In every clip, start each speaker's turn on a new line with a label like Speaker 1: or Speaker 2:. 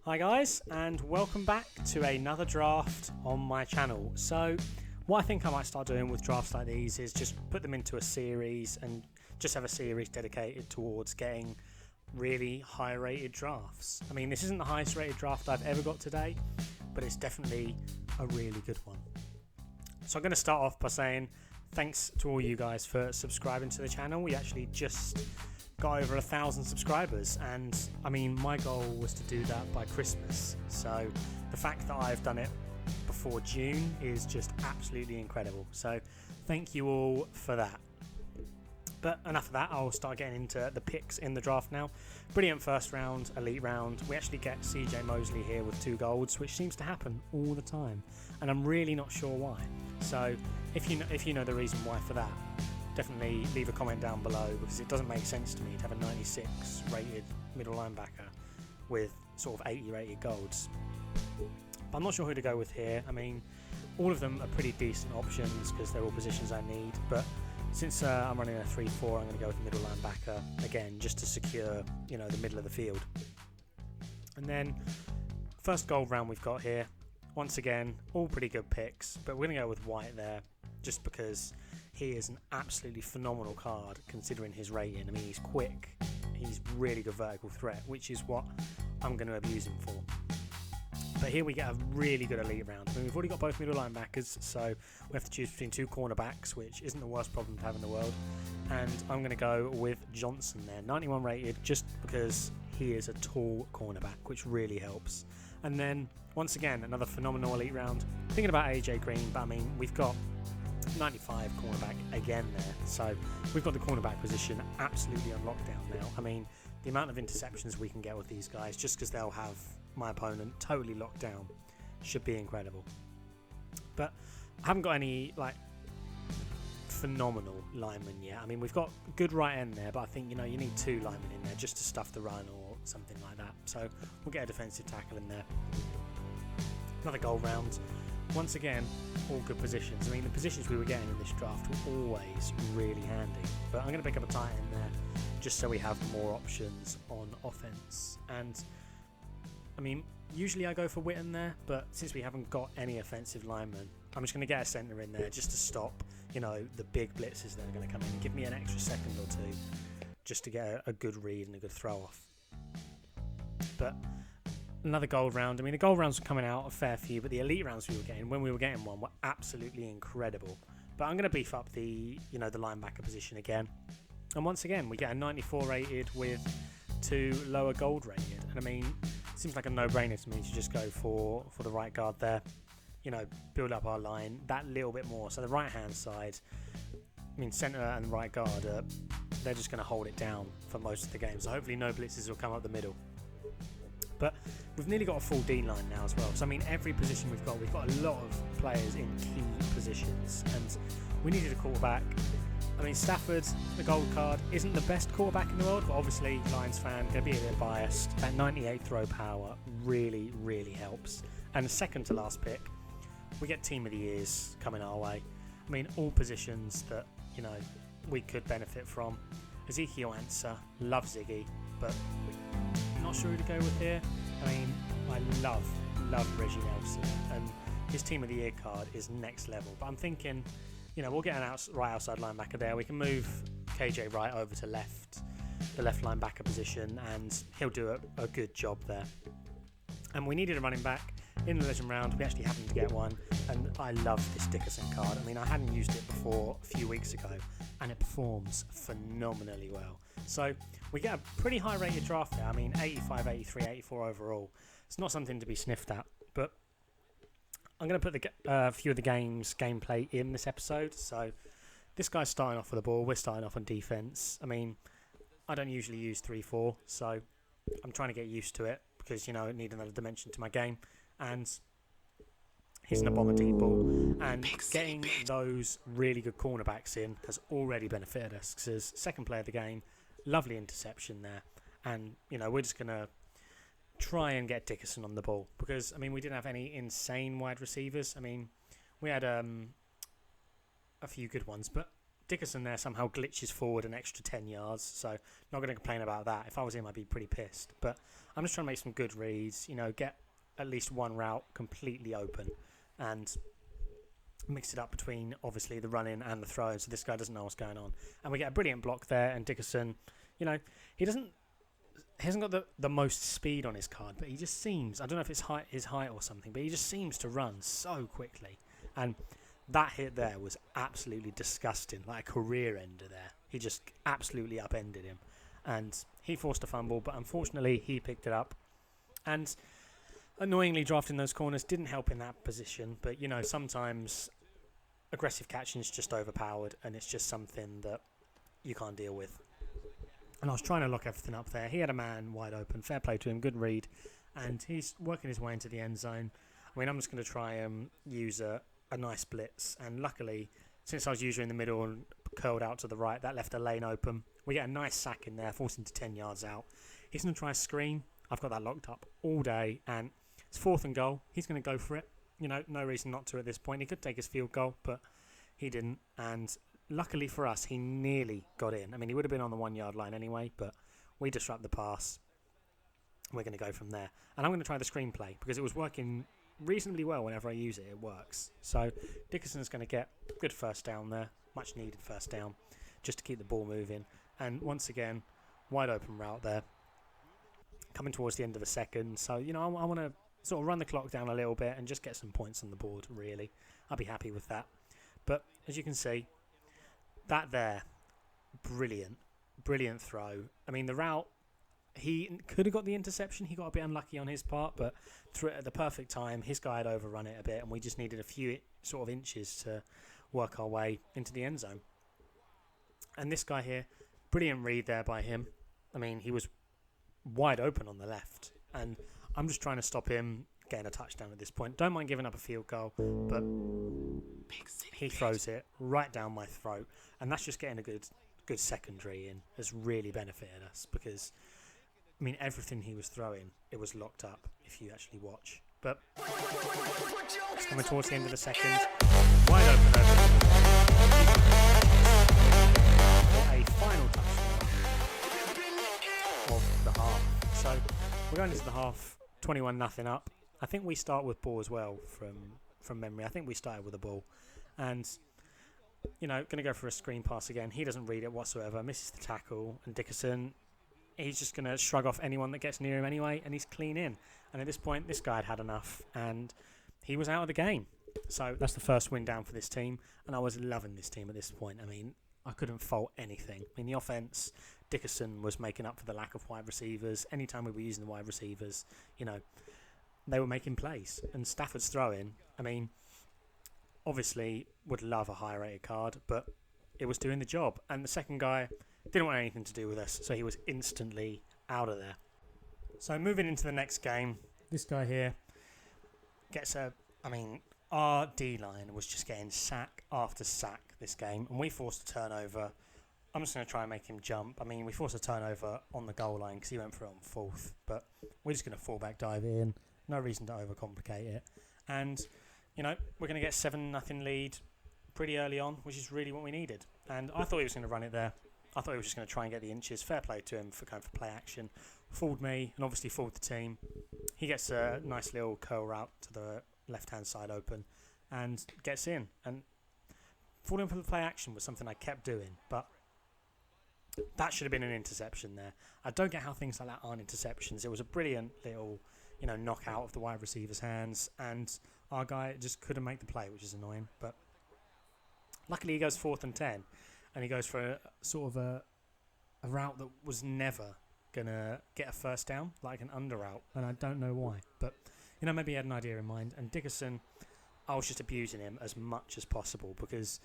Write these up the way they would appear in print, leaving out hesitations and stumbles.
Speaker 1: Hi guys, and welcome back to another draft on my channel. So what I think I might start doing with drafts like these is just put them into a series and just have a series dedicated towards getting really high rated drafts. I mean, this isn't the highest rated draft I've ever got today, but it's definitely a really good one. So I'm going to start off by saying thanks to all you guys for subscribing to the channel. We actually just got over 1,000 subscribers, and I mean, my goal was to do that by Christmas, so the fact that I've done it before June is just absolutely incredible. So thank you all for that. But enough of that, I'll start getting into the picks in the draft now. Brilliant first round, elite round. We actually get CJ Mosley here with 2 golds, which seems to happen all the time, and I'm really not sure why. So if you know the reason why for that, definitely leave a comment down below, because it doesn't make sense to me to have a 96 rated middle linebacker with sort of 80 rated golds. But I'm not sure who to go with here. I mean, all of them are pretty decent options because they're all positions I need, but since I'm running a 3-4, I'm going to go with middle linebacker again, just to secure, the middle of the field. And then first gold round we've got here, once again, all pretty good picks, but we're going to go with White there, just because he is an absolutely phenomenal card considering his rating. I mean, he's quick, he's really good vertical threat, which is what I'm going to abuse him for. But here we get a really good elite round. I mean, we've already got both middle linebackers, so we have to choose between 2 cornerbacks, which isn't the worst problem to have in the world. And I'm going to go with Johnson there, 91 rated, just because he is a tall cornerback, which really helps. And then, once again, another phenomenal elite round. Thinking about AJ Green, but I mean, we've got 95 cornerback again there, so we've got the cornerback position absolutely on lockdown now. I mean, the amount of interceptions we can get with these guys, just because they'll have my opponent totally locked down, should be incredible. But I haven't got any phenomenal linemen yet. I mean, we've got good right end there, but I think you need 2 linemen in there just to stuff the run or something like that. So we'll get a defensive tackle in there. Another gold round. Once again, all good positions. I mean, the positions we were getting in this draft were always really handy. But I'm going to pick up a tight end there, just so we have more options on offense. And I mean, usually I go for Witten there, but since we haven't got any offensive linemen, I'm just going to get a centre in there just to stop, the big blitzes that are going to come in and give me an extra second or 2 just to get a good read and a good throw off. But another gold round. I mean, the gold rounds were coming out a fair few, but the elite rounds we were getting, when we were getting one, were absolutely incredible. But I'm going to beef up the linebacker position again. And once again, we get a 94 rated with 2 lower gold rated. And I mean, it seems like a no-brainer to me to just go for the right guard there. Build up our line that little bit more. So the right-hand side, I mean, centre and right guard, they're just going to hold it down for most of the game. So hopefully no blitzes will come up the middle. But we've nearly got a full D-line now as well. So, I mean, every position we've got a lot of players in key positions. And we needed a quarterback. I mean, Stafford, the gold card, isn't the best quarterback in the world, but obviously, Lions fan, going to be a bit biased. That 98 throw power really, really helps. And the second to last pick, we get Team of the Years coming our way. I mean, all positions that, we could benefit from. Ezekiel Ansah, love Ziggy, but not sure who to go with here. I mean, I love Reggie Nelson, and his Team of the Year card is next level. But I'm thinking, we'll get an right outside linebacker there. We can move KJ Wright over to the left linebacker position, and he'll do a good job there. And we needed a running back in the legend round. We actually happened to get one, and I love this Dickerson card. I mean, I hadn't used it before a few weeks ago, and it performs phenomenally well. So we get a pretty high rated draft there. I mean, 85, 83, 84 overall. It's not something to be sniffed at, but I'm going to put a few of the gameplay in this episode. So this guy's starting off with the ball. We're starting off on defense. I mean, I don't usually use 3-4, so I'm trying to get used to it because, I need another dimension to my game. And he's an bomber deep ball, and getting those really good cornerbacks in has already benefited us because second play of the game, lovely interception there. And, we're just going to try and get Dickerson on the ball because, I mean, we didn't have any insane wide receivers. I mean, we had a few good ones, but Dickerson there somehow glitches forward an extra 10 yards, so not going to complain about that. If I was him, I'd be pretty pissed. But I'm just trying to make some good reads, get at least one route completely open and mix it up between, obviously, the run-in and the throw, so this guy doesn't know what's going on. And we get a brilliant block there, and Dickerson, he hasn't got the most speed on his card, but he just seems, I don't know if it's his height or something, but he just seems to run so quickly. And that hit there was absolutely disgusting, like a career ender there. He just absolutely upended him. And he forced a fumble, but unfortunately he picked it up. And annoyingly, drafting those corners didn't help in that position. But, sometimes aggressive catching is just overpowered, and it's just something that you can't deal with. And I was trying to lock everything up there. He had a man wide open. Fair play to him. Good read. And he's working his way into the end zone. I mean, I'm just going to try and use a nice blitz, and luckily, since I was usually in the middle and curled out to the right, that left a lane open. We get a nice sack in there, forcing to 10 yards out. He's going to try a screen. I've got that locked up all day, and it's 4th and goal. He's going to go for it. No reason not to at this point. He could take his field goal, but he didn't, and luckily for us, he nearly got in. I mean, he would have been on the 1 yard line anyway, but we disrupt the pass. We're going to go from there, and I'm going to try the screenplay because it was working reasonably well. Whenever I use it, it works. So Dickerson's going to get good first down there, much needed first down, just to keep the ball moving. And once again, wide open route there, coming towards the end of the second. So I want to sort of run the clock down a little bit and just get some points on the board. Really, I'll be happy with that. But as you can see, that there, brilliant throw. I mean, the route, he could have got the interception. He got a bit unlucky on his part, but threw it at the perfect time. His guy had overrun it a bit, and we just needed a few sort of inches to work our way into the end zone. And this guy here, brilliant read there by him. I mean, he was wide open on the left, and I'm just trying to stop him getting a touchdown at this point. Don't mind giving up a field goal, but he throws it right down my throat, and that's just getting a good secondary in has really benefited us because, I mean, everything he was throwing, it was locked up if you actually watch. But it's coming towards the end of the second. Wide open for a final touchdown of the half. So we're going into the half 21-0 up. I think we start with ball as well from memory. I think we started with a ball. And, going to go for a screen pass again. He doesn't read it whatsoever, misses the tackle, and Dickerson, he's just going to shrug off anyone that gets near him anyway, and he's clean in. And at this point, this guy had enough, and he was out of the game. So that's the first win down for this team, and I was loving this team at this point. I mean, I couldn't fault anything. I mean, the offense, Dickerson was making up for the lack of wide receivers. Anytime we were using the wide receivers, they were making plays. And Stafford's throwing, I mean, obviously would love a higher rated card, but it was doing the job. And the second guy didn't want anything to do with us, so he was instantly out of there. So moving into the next game, this guy here gets our D-line was just getting sack after sack this game, and we forced a turnover. I'm just going to try and make him jump. I mean, we forced a turnover on the goal line because he went for it on 4th, but we're just going to fall back dive in. No reason to overcomplicate it. And, we're going to get 7-0 lead pretty early on, which is really what we needed. And I thought he was going to run it there. I thought he was just going to try and get the inches. Fair play to him for going for play action. Fooled me and obviously fooled the team. He gets a nice little curl route to the left-hand side open and gets in. And falling for the play action was something I kept doing, but that should have been an interception there. I don't get how things like that aren't interceptions. It was a brilliant little, knockout of the wide receiver's hands, and our guy just couldn't make the play, which is annoying. But luckily he goes 4th and 10, and he goes for a sort of a route that was never gonna get a first down, like an under route, and I don't know why. But maybe he had an idea in mind. And Dickerson, I was just abusing him as much as possible because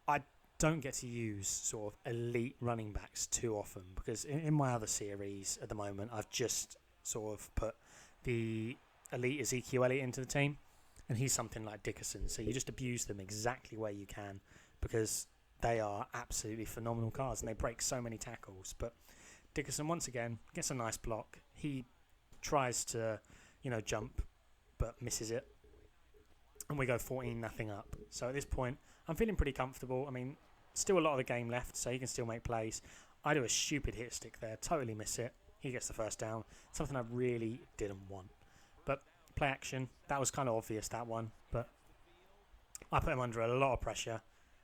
Speaker 1: I don't get to use sort of elite running backs too often, because in my other series at the moment I've just sort of put the elite Ezekiel Elliott into the team, and he's something like Dickerson, so you just abuse them exactly where you can because they are absolutely phenomenal cards and they break so many tackles. But Dickerson once again gets a nice block. He tries to jump but misses it, and we go 14-0 up. So at this point I'm feeling pretty comfortable. I mean, still a lot of the game left, so he can still make plays. I do a stupid hit stick there, totally miss it. He gets the first down, something I really didn't want. But play action, that was kind of obvious, that one, but I put him under a lot of pressure.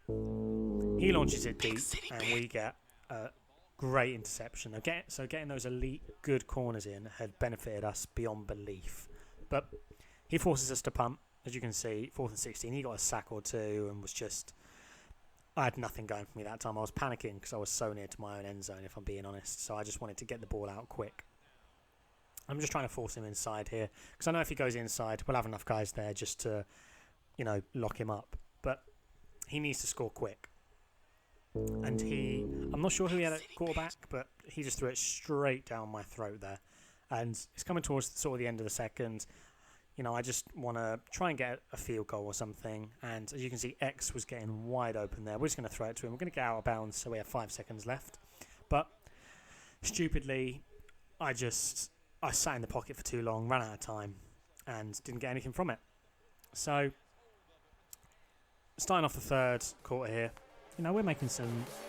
Speaker 1: He launches it deep, and we get a great interception. So getting those elite good corners in had benefited us beyond belief. But he forces us to punt, as you can see, 4th and 16. He got a sack or two and was just... I had nothing going for me that time. I was panicking because I was so near to my own end zone, if I'm being honest. So I just wanted to get the ball out quick. I'm just trying to force him inside here, because I know if he goes inside, we'll have enough guys there just to, lock him up. But he needs to score quick. And I'm not sure who he had at quarterback, but he just threw it straight down my throat there. And it's coming towards sort of the end of the second. I just want to try and get a field goal or something. And as you can see, X was getting wide open there. We're just going to throw it to him. We're going to get out of bounds, so we have 5 seconds left. But stupidly, I sat in the pocket for too long, ran out of time, and didn't get anything from it. So, starting off the third quarter here, we're making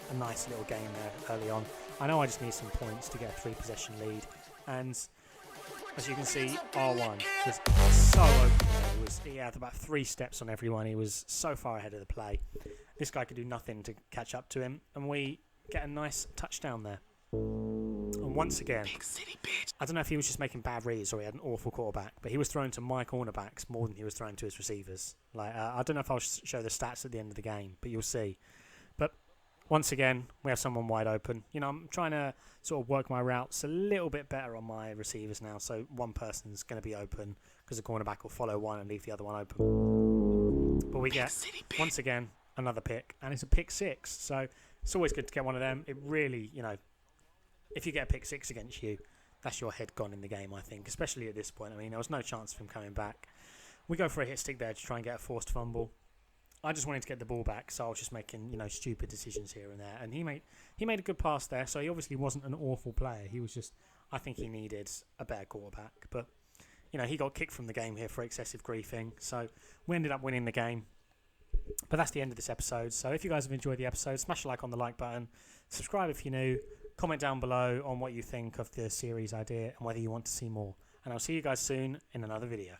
Speaker 1: a nice little game there early on. I know I just need some points to get a 3-possession lead. And as you can see, R1 was so open there. He had about 3 steps on everyone. He was so far ahead of the play. This guy could do nothing to catch up to him. And we get a nice touchdown there. And once again, I don't know if he was just making bad reads or he had an awful quarterback, but he was throwing to my cornerbacks more than he was throwing to his receivers. I don't know if I'll show the stats at the end of the game, but you'll see. But once again, we have someone wide open. I'm trying to sort of work my routes a little bit better on my receivers now, so one person's going to be open because the cornerback will follow one and leave the other one open. But we get, once again, another pick, and it's a pick 6. So it's always good to get one of them. It really, if you get a pick 6 against you, that's your head gone in the game, I think, especially at this point. There was no chance of him coming back. We go for a hit stick there to try and get a forced fumble. I just wanted to get the ball back, so I was just making, stupid decisions here and there. And he made a good pass there, so he obviously wasn't an awful player. He was just, I think he needed a better quarterback. But, he got kicked from the game here for excessive griefing, so we ended up winning the game. But that's the end of this episode. So if you guys have enjoyed the episode, smash a like on the like button, subscribe if you're new, comment down below on what you think of the series idea and whether you want to see more. And I'll see you guys soon in another video.